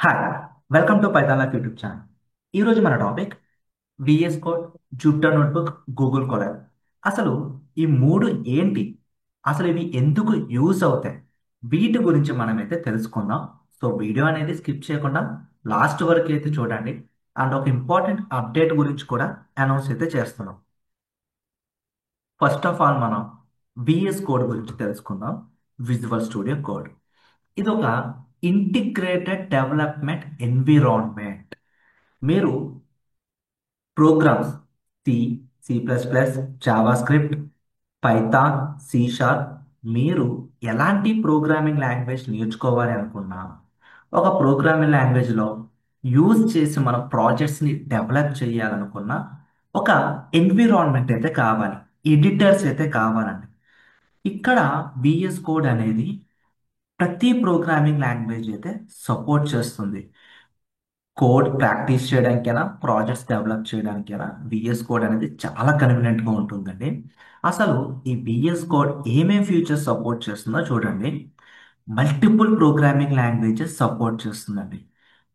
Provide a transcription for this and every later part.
Hi, welcome to Python Life YouTube channel. ఈరోజు మన topic VS code, Jupyter notebook, Google Colab. అసలు ఈ మూడు ఏంటి? అసలు ఇవి ఎందుకు యూజ్ అవుతాయి? వీటి గురించి మనమైతే తెలుసుకుందాం. సో వీడియో అనేది స్కిప్ చేయకుండా లాస్ట్ వరకు అయితే చూడండి. అండ్ ఒక ఇంపార్టెంట్ అప్డేట్ గురించి కూడా అనౌన్స్ అయితే చేస్తున్నాం. ఫస్ట్ ఆఫ్ ఆల్ మనం విఎస్ కోడ్ గురించి తెలుసుకుందాం. Visual studio code. ఇది ఒక ఇంటిగ్రేటెడ్ డెవలప్మెంట్ ఎన్విరాన్మెంట్. మీరు ప్రోగ్రామ్స్ సి, సి++, JavaScript, Python, C sharp, మీరు ఎలాంటి ప్రోగ్రామింగ్ లాంగ్వేజ్ నేర్చుకోవాలి అనుకున్నా ఒక ప్రోగ్రామింగ్ లాంగ్వేజ్లో యూజ్ చేసి మన ప్రాజెక్ట్స్ని డెవలప్ చేయాలనుకున్నా ఒక ఎన్విరాన్మెంట్ అయితే కావాలి, ఎడిటర్స్ అయితే కావాలండి. ఇక్కడ విఎస్ కోడ్ అనేది ప్రతి ప్రోగ్రామింగ్ లాంగ్వేజ్ అయితే సపోర్ట్ చేస్తుంది. కోడ్ ప్రాక్టీస్ చేయడానికైనా ప్రాజెక్ట్స్ డెవలప్ చేయడానికైనా విఎస్ కోడ్ అనేది చాలా కన్వీనియంట్గా ఉంటుందండి. అసలు ఈ విఎస్ కోడ్ ఏమేం ఫీచర్స్ సపోర్ట్ చేస్తుందో చూడండి. మల్టిపుల్ ప్రోగ్రామింగ్ లాంగ్వేజెస్ సపోర్ట్ చేస్తుందండి.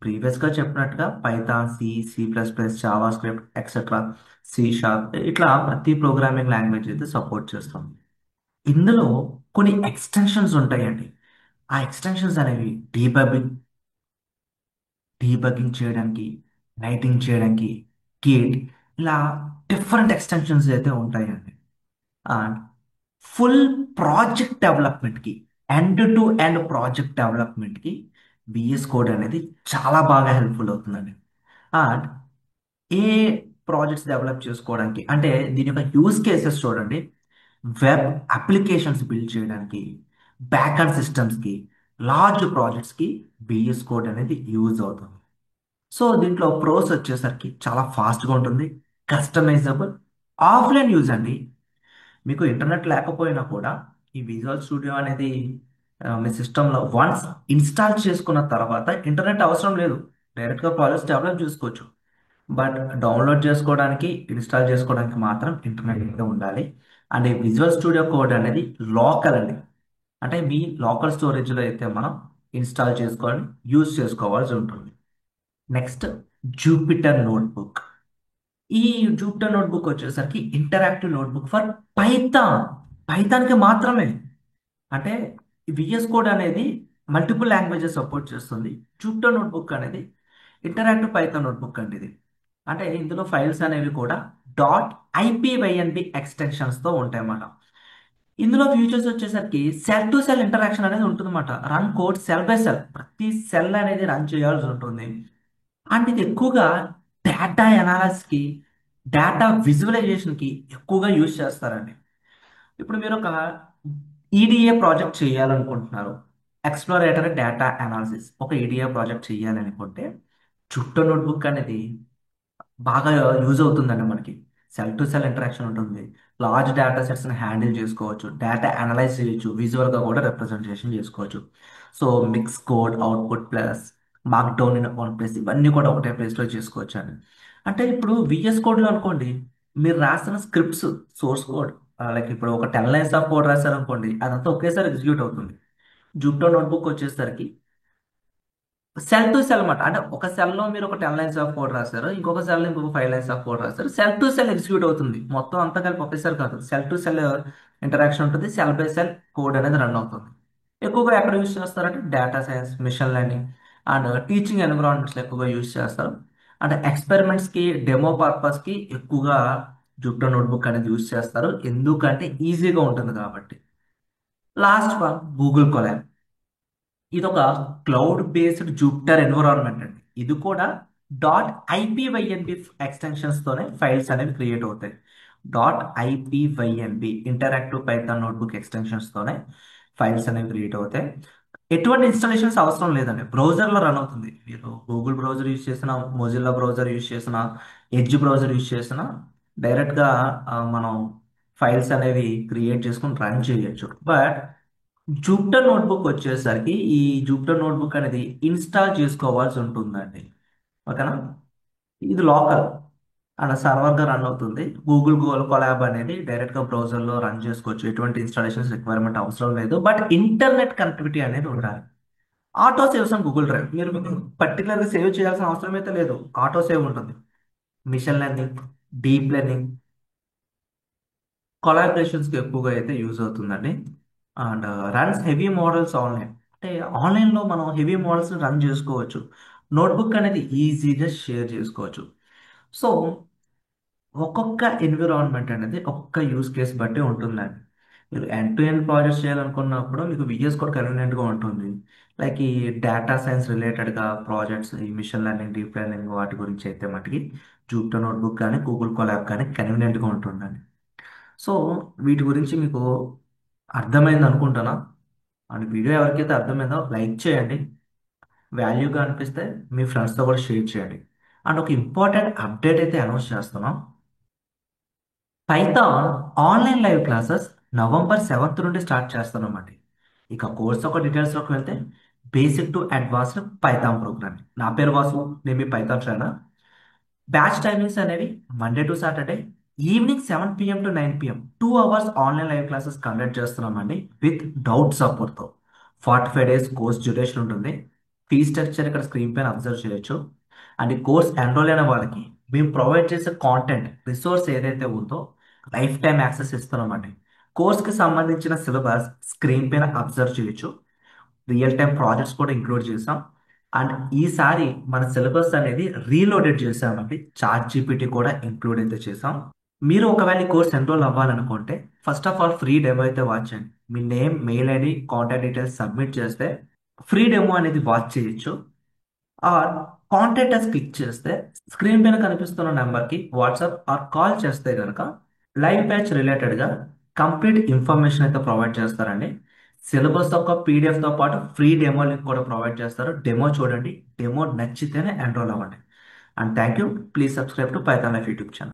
ప్రీవియస్గా చెప్పినట్టుగా పైథాన్, సి, సి++, Java script etcetera, C sharp, ఇట్లా ప్రతి ప్రోగ్రామింగ్ లాంగ్వేజ్ అయితే సపోర్ట్ చేస్తుంది. ఇందులో కొన్ని ఎక్స్టెన్షన్స్ ఉంటాయండి. ఆ ఎక్స్టెన్షన్స్ అనేవి డీబగ్గింగ్ చేయడానికి, రైటింగ్ చేయడానికి, గేట్, ఇలా డిఫరెంట్ ఎక్స్టెన్షన్స్ అయితే ఉంటాయండి. అండ్ ఫుల్ ప్రాజెక్ట్ డెవలప్మెంట్కి, ఎండ్ టు ఎండ్ ప్రాజెక్ట్ డెవలప్మెంట్కి విఎస్ కోడ్ అనేది చాలా బాగా హెల్ప్ఫుల్ అవుతుందండి. అండ్ ఏ ప్రాజెక్ట్స్ డెవలప్ చేసుకోవడానికి అంటే దీని యొక్క యూస్ కేసెస్ చూడండి. వెబ్ అప్లికేషన్స్ బిల్డ్ చేయడానికి, బ్యాక్అండ్ సిస్టమ్స్కి, లార్జ్ ప్రాజెక్ట్స్కి విఎస్ కోడ్ అనేది యూజ్ అవుతుంది. సో దీంట్లో ప్రోస్ వచ్చేసరికి చాలా ఫాస్ట్గా ఉంటుంది, కస్టమైజబుల్, ఆఫ్లైన్ యూజ్ అండి. మీకు ఇంటర్నెట్ లేకపోయినా కూడా ఈ విజువల్ స్టూడియో అనేది మీ సిస్టంలో వన్స్ ఇన్స్టాల్ చేసుకున్న తర్వాత ఇంటర్నెట్ అవసరం లేదు. డైరెక్ట్గా ప్రాజెక్ట్స్ డెవలప్ చేసుకోవచ్చు. బట్ డౌన్లోడ్ చేసుకోవడానికి, ఇన్స్టాల్ చేసుకోవడానికి మాత్రం ఇంటర్నెట్ అయితే ఉండాలి. అండ్ ఈ విజువల్ స్టూడియో కోడ్ అనేది లోకల్ అండి. అంటే మీ లోకల్ స్టోరేజ్లో అయితే మనం ఇన్స్టాల్ చేసుకొని యూజ్ చేసుకోవాల్సి ఉంటుంది. Next, Jupiter notebook. ఈ జూపిటర్ నోట్బుక్ వచ్చేసరికి ఇంటరాక్టివ్ నోట్బుక్ ఫర్ పైథాన్. పైథాన్కి మాత్రమే. అంటే విఎస్ కోడ్ అనేది మల్టిపుల్ లాంగ్వేజెస్ సపోర్ట్ చేస్తుంది. జూపిటర్ నోట్బుక్ అనేది ఇంటరాక్టివ్ పైథాన్ నోట్బుక్ అండి ఇది. అంటే ఇందులో ఫైల్స్ అనేవి కూడా .ipynb ఎక్స్టెన్షన్స్తో ఉంటాయి అన్నమాట. ఇందులో ఫ్యూచర్స్ వచ్చేసరికి సెల్ టు సెల్ ఇంటరాక్షన్ అనేది ఉంటుందన్నమాట. Run code cell by cell, ప్రతి సెల్ అనేది రన్ చేయాల్సి ఉంటుంది. అండ్ ఇది ఎక్కువగా డేటా ఎనాలిసిస్కి, డేటా విజువలైజేషన్కి ఎక్కువగా యూజ్ చేస్తారండి. ఇప్పుడు మీరు ఒక ఈడిఏ ప్రాజెక్ట్ చేయాలనుకుంటున్నారు. ఎక్స్ప్లోరేటర్ డేటా అనాలిసిస్ ఒక ఈడిఏ ప్రాజెక్ట్ చేయాలనుకుంటే చుట్టూ నోట్బుక్ అనేది బాగా యూజ్ అవుతుందండి మనకి. సెల్ టు సెల్ ఇంటరాక్షన్ ఉంటుంది. లార్జ్ డేటా సెట్స్ని హ్యాండిల్ చేసుకోవచ్చు, డేటా అనలైజ్ చేయొచ్చు, విజువల్గా కూడా రిప్రజెంటేషన్ చేసుకోవచ్చు. So mix code, output plus, mark down in one place, ఇవన్నీ కూడా ఒకటే ప్లేస్లో చేసుకోవచ్చు అండి. అంటే ఇప్పుడు విఎస్ కోడ్లో అనుకోండి, మీరు రాసిన స్క్రిప్ట్స్, సోర్స్ కోడ్, లైక్ ఇప్పుడు ఒక 10 లైన్స్ ఆఫ్ కోడ్ రాశారనుకోండి, అదంతా ఒకేసారి ఎగ్జిక్యూట్ అవుతుంది. జూపిటర్ నోట్బుక్ వచ్చేసరికి సెల్ టు సెల్ అనమాట. అంటే ఒక సెల్లో మీరు ఒక 10 లైన్స్ ఆఫ్ కోడ్ రాశారు, ఇంకొక సెల్లో ఇంకొక 5 లైన్స్ ఆఫ్ కోడ్ రాశారు, సెల్ టు సెల్ ఎగ్జిక్యూట్ అవుతుంది. మొత్తం అంతా కలిపి ఒకేసారి కాదు, సెల్ టు సెల్ ఇంటరాక్షన్ ఉంటుంది, సెల్ బై సెల్ కోడ్ అనేది రన్ అవుతుంది. ఎక్కువగా ఎక్కడ యూజ్ చేస్తారంటే data science, machine learning and teaching ఎన్విరాన్మెంట్స్లో ఎక్కువగా యూజ్ చేస్తారు. అండ్ ఎక్స్పెరిమెంట్స్కి, డెమో పర్పస్కి ఎక్కువగా జూపిటర్ నోట్బుక్ అనేది యూజ్ చేస్తారు, ఎందుకంటే ఈజీగా ఉంటుంది కాబట్టి. Last one, Google collab. ఇది ఒక క్లౌడ్ బేస్డ్ జూపిటర్ ఎన్విరాన్మెంట్ అండి. ఇది కూడా .ipynb ఎక్స్టెన్షన్స్ తోనే ఫైల్స్ అనేవి క్రియేట్ అవుతాయి. .ipynb interactive Python notebook extensions తోనే ఫైల్స్ అనేవి క్రియేట్ అవుతాయి. ఎటువంటి ఇన్స్టాలేషన్స్ అవసరం లేదండి, బ్రౌజర్లో రన్ అవుతుంది. మీరు గూగుల్ బ్రౌజర్ యూజ్ చేసిన, మొజిల్లా బ్రౌజర్ యూజ్ చేసిన, ఎడ్జ్ బ్రౌజర్ యూజ్ చేసిన డైరెక్ట్గా మనం ఫైల్స్ అనేవి క్రియేట్ చేసుకుని రన్ చేయొచ్చు. బట్ జూపిటర్ నోట్బుక్ వచ్చేసరికి ఈ జూపిటర్ నోట్బుక్ అనేది ఇన్స్టాల్ చేసుకోవాల్సి ఉంటుందండి. ఓకేనా? ఇది లోకల్ అండ్ సర్వర్గా రన్ అవుతుంది. గూగుల్ కొలాబ్ అనేది డైరెక్ట్గా బ్రౌజర్లో రన్ చేసుకోవచ్చు, ఎటువంటి ఇన్స్టాలేషన్స్ రిక్వైర్మెంట్ అవసరం లేదు. బట్ ఇంటర్నెట్ కనెక్టివిటీ అనేది ఉండాలి. ఆటో సేవ్స్ అని గూగుల్ డ్రైవ్ మీరు పర్టికులర్గా సేవ్ చేయాల్సిన అవసరం అయితే లేదు. ఆటో సేవ్ ఉంటుంది. మిషన్ లెర్నింగ్, డీప్ లెర్నింగ్, కొలాబరేషన్స్కి ఎక్కువగా అయితే యూజ్ అవుతుందండి. And runs heavy models online. అంటే ఆన్లైన్లో మనం హెవీ మోడల్స్ రన్ చేసుకోవచ్చు. నోట్బుక్ అనేది ఈజీగా షేర్ చేసుకోవచ్చు. సో ఒక్కొక్క ఎన్విరాన్మెంట్ అనేది ఒక్కొక్క యూజ్ కేస్ బట్టి ఉంటుందండి. మీరు ఎండ్ టు ఎండ్ ప్రాజెక్ట్స్ చేయాలనుకున్నప్పుడు మీకు విఎస్ కోడ్ కన్వీనియంట్గా ఉంటుంది. లైక్ ఈ డేటా సైన్స్ రిలేటెడ్గా ప్రాజెక్ట్స్, ఈ మిషన్ లెర్నింగ్, డీప్ లెర్నింగ్ వాటి గురించి అయితే మటుకి జూపిటర్ నోట్బుక్ కానీ గూగుల్ కొలాబ్ కానీ కన్వీనియంట్గా ఉంటుందండి. సో వీటి గురించి మీకు అర్థమైంది అనుకుంటున్నా. అండ్ వీడియో ఎవరికైతే అర్థమైందో లైక్ చేయండి. వాల్యూగా అనిపిస్తే మీ ఫ్రెండ్స్తో కూడా షేర్ చేయండి. అండ్ ఒక ఇంపార్టెంట్ అప్డేట్ అయితే అనౌన్స్ చేస్తున్నాం. Python online live classes November 7 నుండి స్టార్ట్ చేస్తున్నామండి. ఇక కోర్స్ ఒక డీటెయిల్స్లోకి వెళ్తే, basic to advanced Python programming. నా పేరు వాసు, నేను మీ పైథాన్ ట్రైనర్. బ్యాచ్ టైమింగ్స్ అనేవి Monday to Saturday evening 7 p.m. To 9 p.m. 2 hours online live classes conduct చేస్తున్నామండి విత్ డౌట్ సపోర్ట్తో. 45 days కోర్స్ డ్యూరేషన్ ఉంటుంది. ఫీ స్ట్రక్చర్ ఇక్కడ స్క్రీన్ పైన అబ్జర్వ్ చేయొచ్చు. అండ్ ఈ కోర్స్ ఎన్రోల్ అయిన వాళ్ళకి మేము ప్రొవైడ్ చేసే కాంటెంట్ రిసోర్స్ ఏదైతే ఉందో లైఫ్ టైం యాక్సెస్ ఇస్తున్నామండి. కోర్స్కి సంబంధించిన సిలబస్ స్క్రీన్ పైన అబ్జర్వ్ చేయొచ్చు. రియల్ టైం ప్రాజెక్ట్స్ కూడా ఇంక్లూడ్ చేసాం. అండ్ ఈసారి మన సిలబస్ అనేది రీలోడెడ్ చేసామండి. చాట్ జీపీటీ కూడా ఇంక్లూడ్ అయితే చేసాం. మీరు ఒకవేళ ఈ కోర్స్ ఎన్రోల్ అవ్వాలనుకుంటే first of all free demo అయితే వాచ్ చేయండి. మీ name, mail ID, contact details submit చేస్తే ఫ్రీ డెమో అనేది వాచ్ చేయొచ్చు. ఆర్ కాంటాక్ట్ అస్ క్లిక్ చేస్తే స్క్రీన్ పైన కనిపిస్తున్న నెంబర్కి వాట్సాప్ ఆర్ కాల్ చేస్తే కనుక లైవ్ బ్యాచ్ రిలేటెడ్గా కంప్లీట్ ఇన్ఫర్మేషన్ అయితే ప్రొవైడ్ చేస్తారండి. సిలబస్ ఒక పీడిఎఫ్తో పాటు ఫ్రీ డెమో లింక్ కూడా ప్రొవైడ్ చేస్తారు. డెమో చూడండి, డెమో నచ్చితేనే ఎన్రోల్ అవ్వండి. And thank you. Please subscribe to Python Life YouTube channel.